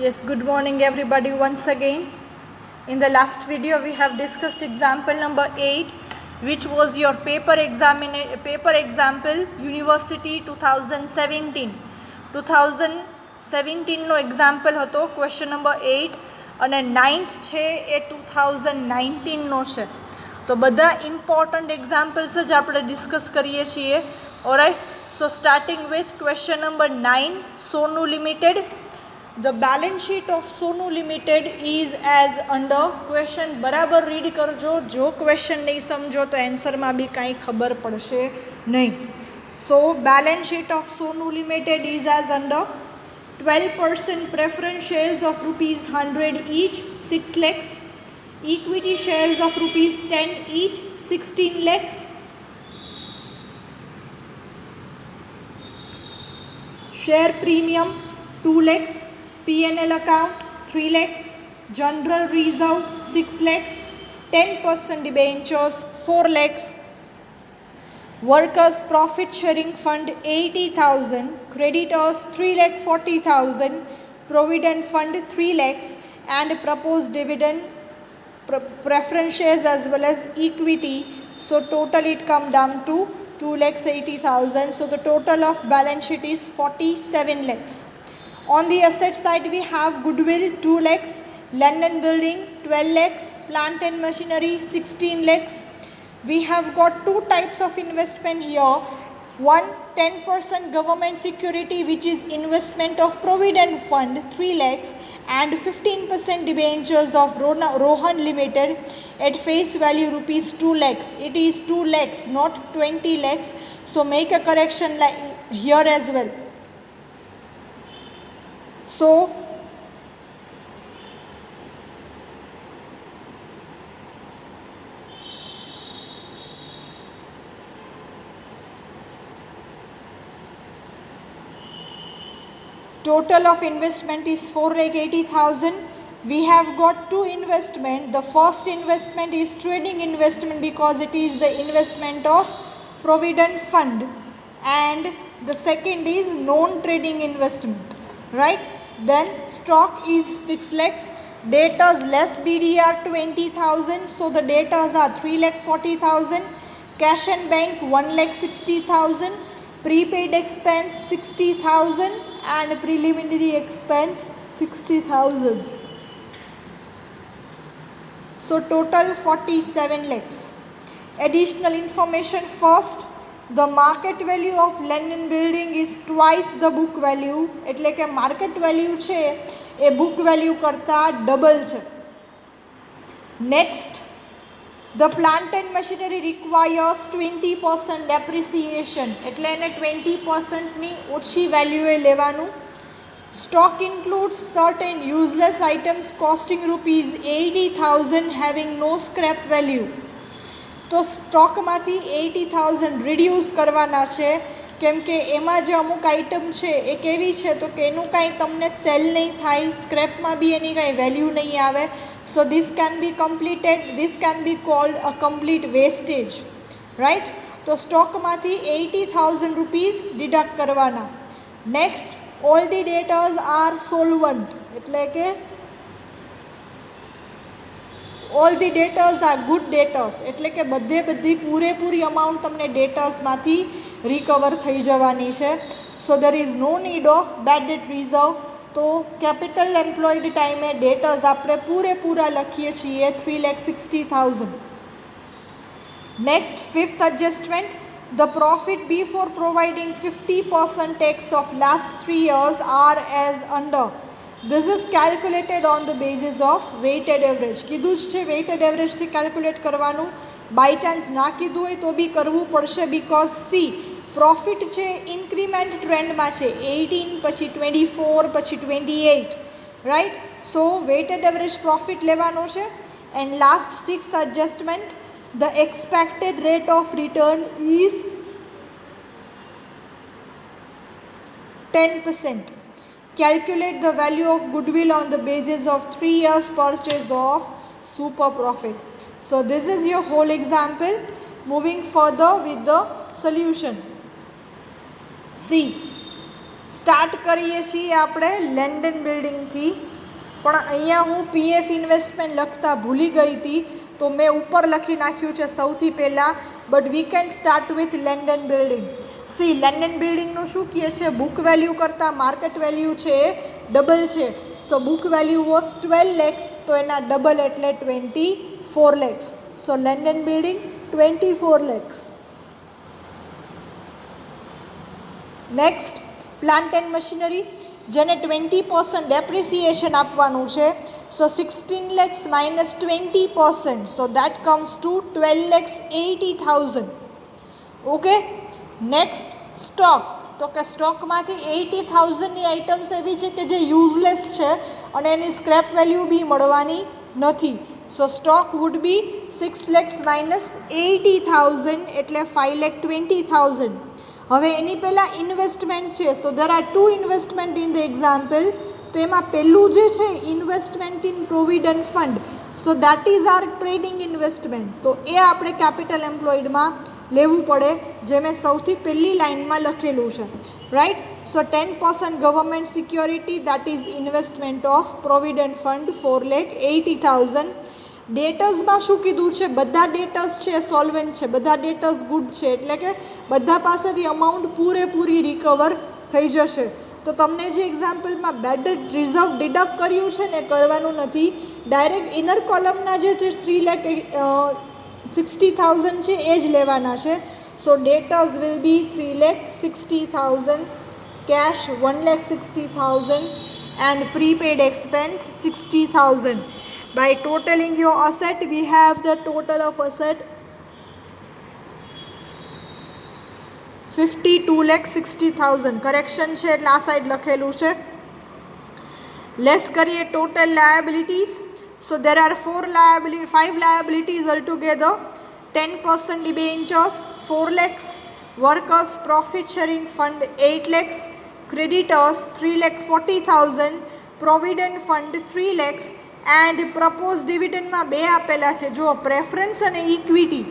Yes, good morning everybody once again. In the last video we have discussed example number 8, which was your paper example University 2017. 2017 no example હતો question number 8 અને 9th છે એ 2019 નો છે. તો બધા important examples જ આપણે discuss કરીએ છીએ. All right, so starting with question number 9, Sonu limited. The balance sheet of Sonu Limited is as under. Question બરાબર રીડ કરજો. જો ક્વેશ્ચન નહીં સમજો તો એન્સરમાં બી કાંઈ ખબર પડશે નહીં. સો balance sheet of Sonu Limited is as under. 12% preference shares of rupees 100 each, 6 lakhs. Equity shares of rupees 10 each, 16 lakhs. Share premium 2 lakhs. P&L account 3 lakhs, general reserve 6 lakhs, 10% debentures 4 lakhs, workers profit sharing fund 80,000, creditors 3,40,000, provident fund 3 lakhs, and proposed dividend, preference shares as well as equity. So total it come down to 2,80,000. So the total of balance sheet is 47 lakhs. On the asset side, we have goodwill 2 lakhs, land and building 12 lakhs, plant and machinery 16 lakhs. We have got two types of investment here. One, 10% government security, which is investment of provident fund 3 lakhs, and 15% debentures of Rohan Limited at face value rupees 2 lakhs. It is 2 lakhs, not 20 lakhs. So make a correction here as well. So total of investment is 4,80,000. We have got two investment. The first investment is trading investment because it is the investment of provident fund, and the second is non-trading investment, right? Then stock is 6 lakhs, debtors less BDR 20,000, so the debtors are 3,40,000, cash and bank 1,60,000, prepaid expense 60,000, and preliminary expense 60,000. So total 47 lakhs. Additional information first. The market value of land and building is twice the book value. એટલે કે market value છે એ book value કરતાં double છે. Next, the plant and machinery requires 20% depreciation, એટલે એને 20% ની ઓછી વેલ્યુએ લેવાનું. Stock includes certain useless items costing rupees 80,000 having no scrap value. તો સ્ટોકમાંથી 80,000 રિડ્યુસ કરવાના છે, કેમ કે એમાં જે અમુક આઇટમ છે એ કેવી છે તો કે એનું કાંઈ તમને સેલ નહીં થાય, સ્ક્રેપમાં બી એની કાંઈ વેલ્યુ નહીં આવે. So this can be completed, this can be called a complete wastage, right? તો સ્ટોકમાંથી 80,000 રૂપીસ ડિડક્ટ કરવાના. Next, all the debtors are solvent, એટલે કે all the debtors are good debtors, એટલે કે બધી પૂરેપૂરી અમાઉન્ટ તમને ડેટર્સમાંથી રિકવર થઈ જવાની છે. So there is no need of bad debt reserve. તો કેપિટલ એમ્પ્લોયડ ટાઈમે ડેટર્સ આપણે પૂરેપૂરા લખીએ છીએ 3,60,000. Next, fifth adjustment. The profit before providing 50% tax of last 3 years are as under. This is calculated on the basis of weighted average. કીધું જ છે weighted average થી કેલ્ક્યુલેટ કરવાનું. બાય ચાન્સ ના કીધું હોય તો બી કરવું પડશે, બીકોઝ સી પ્રોફિટ છે ઇન્ક્રીમેન્ટ ટ્રેન્ડમાં છે, 18 પછી 24 પછી 28, રાઈટ? સો weighted average profit લેવાનો છે. And last, sixth adjustment. The expected rate of return is 10%. Calculate the value of goodwill on the basis of 3 years purchase of super profit. So this is your whole example. Moving further with the solution. See, start કરીએ છીએ આપણે land and બિલ્ડિંગથી, પણ અહીંયા હું PF investment લખતા ભૂલી ગઈ હતી, તો મેં ઉપર લખી નાખ્યું છે સૌથી પહેલાં, but we can start with land and building. See land and બિલ્ડિંગનું શું કહે છે, બુક વેલ્યુ કરતાં માર્કેટ વેલ્યુ છે એ ડબલ છે. So book value was 12 lakhs, તો એના ડબલ એટલે 24 lakhs. So land and building 24 lakhs. Next plant and machinery, જેને 20% ડેપ્રિસિએશન આપવાનું છે. So 16 lakhs minus 20%, so that comes to 12,80,000. Okay. Next stock, તો કે સ્ટોકમાંથી 80,000ની આઇટમ્સ એવી છે કે જે યુઝલેસ છે અને એની સ્ક્રેપ વેલ્યુ બી મળવાની નથી. So stock would be 6 lakhs minus 80,000 એટલે 5,20,000. હવે એની પહેલાં ઇન્વેસ્ટમેન્ટ છે. So there are 2 investment in the example. તો એમાં પહેલું જે છે investment in provident fund, so that is our trading investment. તો એ આપણે કેપિટલ એમ્પ્લોયડમાં લેવું પડે, જે મેં સૌથી પહેલી લાઇનમાં લખેલું છે, right. So 10% government security, that is investment of provident fund 4,80,000. ડેટર્સમાં શું કીધું છે, બધા ડેટર્સ છે સોલ્વન્ટ છે, બધા ડેટર્સ ગુડ છે, એટલે કે બધા પાસેથી અમાઉન્ટ પૂરેપૂરી રિકવર થઈ જશે. તો તમને જે એક્ઝામ્પલમાં બેડ રિઝર્વ ડિડક્ટ કર્યું છે ને કરવાનું નથી, ડાયરેક્ટ ઇનર કોલમના જે 3,60,000 છે એ જ લેવાના છે. So debtors will be 3,60,000, cash 1,60,000 and prepaid expense 60,000. By totaling your asset, we have the total of asset 52,60,000. Correction છે એટલે આ સાઈડ લખેલું છે. લેસ કરીએ total liabilities. So there R 5 liabilities altogether. 10% debentures 4 lakhs, workers profit sharing fund 8 lakhs, creditors 3,40,000, provident fund 3 lakhs and propose ડિવિડન્ડમાં બે આપેલા છે. જો પ્રેફરન્સ અને ઇક્વિટી,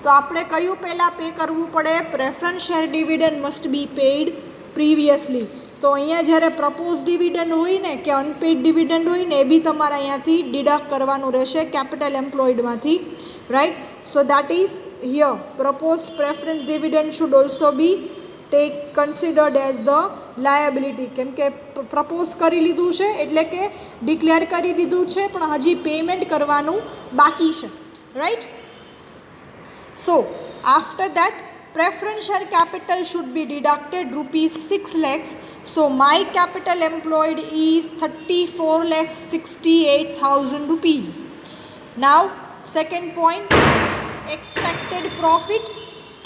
તો આપણે કયું પહેલાં પે કરવું પડે, preference share dividend must be paid previously. તો અહીંયા જ્યારે પ્રપોઝ ડિવિડન્ડ હોય ને કે અનપેઇડ ડિવિડન્ડ હોય ને એ બી તમારે અહીંયાથી ડિડક્ટ કરવાનું રહેશે કેપિટલ એમ્પ્લોયડમાંથી, right. So that is here proposed preference dividend should also be take considered as the liability. કેમ કે પ્રપોઝ કરી લીધું છે એટલે કે ડિક્લેર કરી દીધું છે, પણ હજી પેમેન્ટ કરવાનું બાકી છે, right. So after that preference share capital should be deducted rupees 6 lakhs. So my capital employed is 34,68,000 rupees. Now second point, expected profit,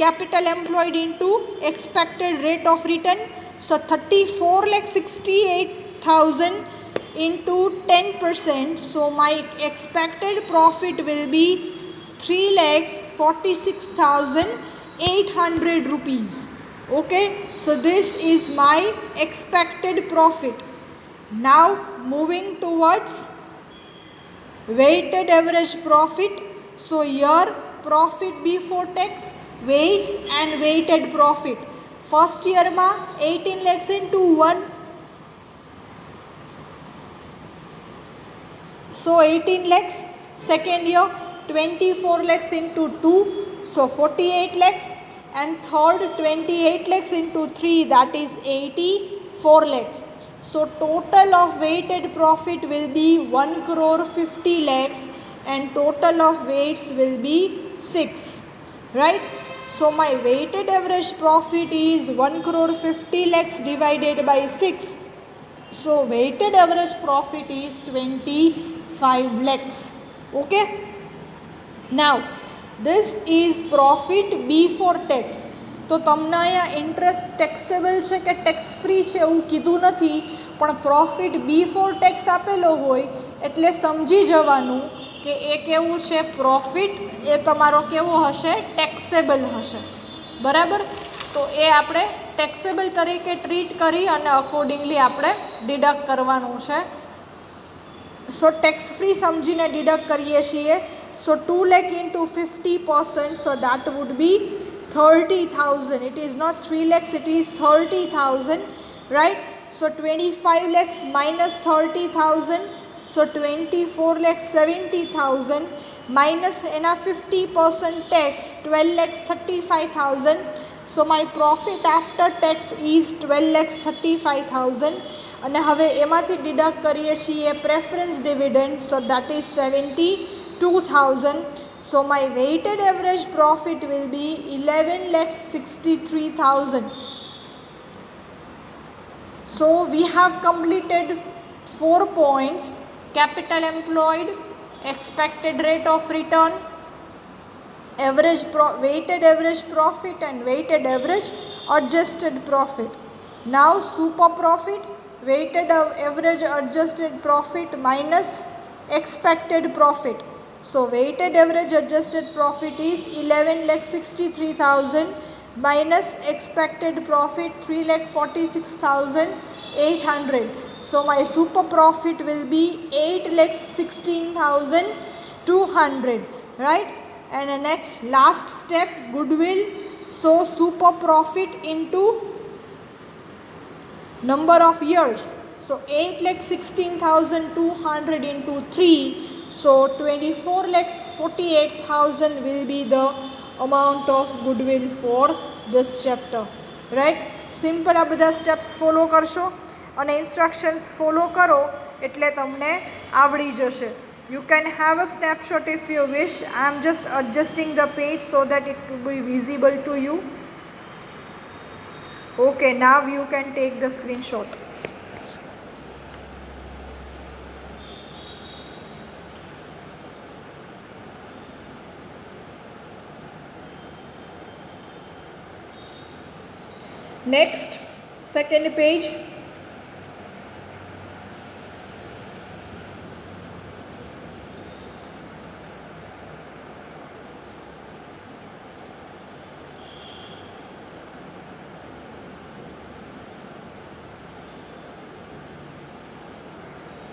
capital employed into expected rate of return. So 34,68,000 into 10%. So my expected profit will be 3,46,800 rupees. Okay, so this is my expected profit. Now moving towards weighted average profit. So here profit before tax, weights and weighted profit. First year ma 18 lakhs into 1, so 18 lakhs. Second year 24 lakhs into 2, so 48 lakhs. And third 28 lakhs into 3, that is 84 lakhs. So total of weighted profit will be 1,50 lakhs and total of weights will be 6, right. So my weighted average profit is 1,50 lakhs divided by 6. So weighted average profit is 25 lakhs. Okay. Now this is profit before tax. તો તમને અહીંયા interest taxable છે કે tax free છે એવું કીધું નથી, પણ પ્રોફિટ બિફોર ટેક્સ આપેલો હોય એટલે સમજી જવાનું કે એ કેવું છે, પ્રોફિટ એ તમારો કેવો હશે, ટેક્સેબલ હશે, બરાબર. તો એ આપણે ટેક્સેબલ તરીકે ટ્રીટ કરી અને અકોર્ડિંગલી આપણે ડિડક્ટ કરવાનું છે. સો ટેક્સ ફ્રી સમજીને ડિડક્ટ કરીએ છીએ. So 2 lakh into 50%, so that would be 30,000. It is not 3 lakhs, it is 30,000. right? So 25 lakhs minus 30,000, so 24 lakhs 70,000 minus Anna 50% tax 12 lakhs 35,000. So my profit after tax is 12 lakhs 35,000. અને હવે એમાંથી deduct કરીએ છીએ preference dividend, so that is 72,000. So my weighted average profit will be 11 lakhs 63,000. So we have completed 4 points: capital employed, expected rate of return, weighted average profit and weighted average adjusted profit. Now super profit, weighted average adjusted profit minus expected profit. So weighted average adjusted profit is 11,63,000 minus expected profit 3,46,800. So my super profit will be 8,16,200, right? And the next last step, goodwill. So super profit into number of years. So 8,16,200 into 3, so 24,48,000 will be the amount of goodwill for this chapter, right? Simple આ બધા steps follow કરશો અને instructions follow કરો એટલે તમને આવડી જશે. You can have a snapshot if you wish. I am just adjusting the page so that it will be visible to you. Okay, now you can take the screenshot. Next, second page.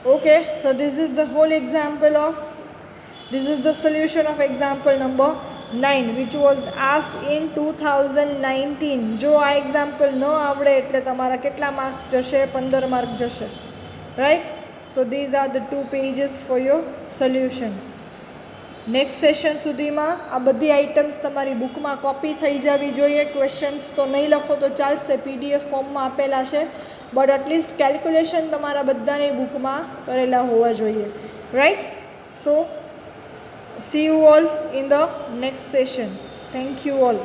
Okay, so this is the whole example of, this is the solution of example number 9 which was asked in 2019. જો આ example ન આવડે એટલે તમારા કેટલા marks જશે? 15 mark જશે, right? So these are the 2 pages for your solution. Next session સુધીમાં આ બધી આઇટમ્સ તમારી બુકમાં કોપી થઈ જવી જોઈએ. ક્વેશ્ચન્સ તો નહીં લખો તો ચાલશે, PDF ફોર્મમાં આપેલા છે, બટ એટલીસ્ટ કેલ્ક્યુલેશન તમારા બધાની બુકમાં કરેલા હોવા જોઈએ, right? So see you all in the next session. Thank you all.